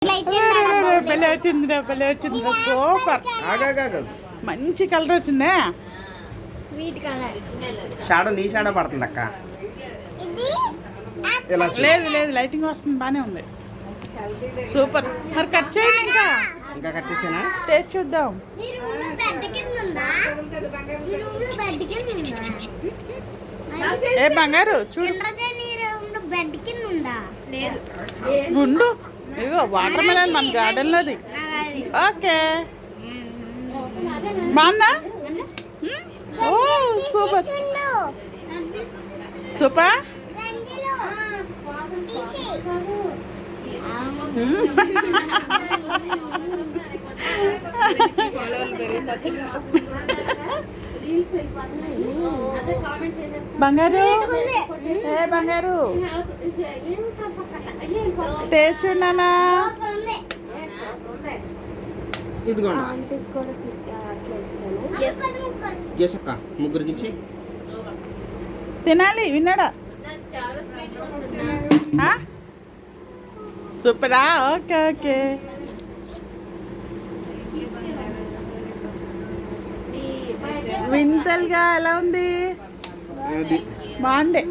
భలే వచ్చిందిరా, భలే వచ్చిందిరా, సూపర్. మంచి కలర్ వచ్చిందా? షాడో నీ షాడో పడుతుంది అక్క. లేదు లేదు, లైటింగ్ వస్తుంది, బానే ఉంది. సూపర్. మరి కట్ చేయండి, ఇంకా కట్ చేసానా? టేస్ట్ చూద్దాం. ఏ బంగారు చూడు, గుండు ఇదిగో వాటర్ మెలన్ మన గార్డెన్ లోది. ఓకే, బాగుందా? ఓ సూపర్ సూపర్. బంగారు, ఏ బంగారు టేస్ట్ ఉన్నానా? ఇదిగోండి ఎస్ అక్క, ముగ్గురికి ఇచ్చి తినాలి. విన్నాడా? సూపరా. Okay okay. వింతలుగా ఎలా ఉంది? బాగుండే.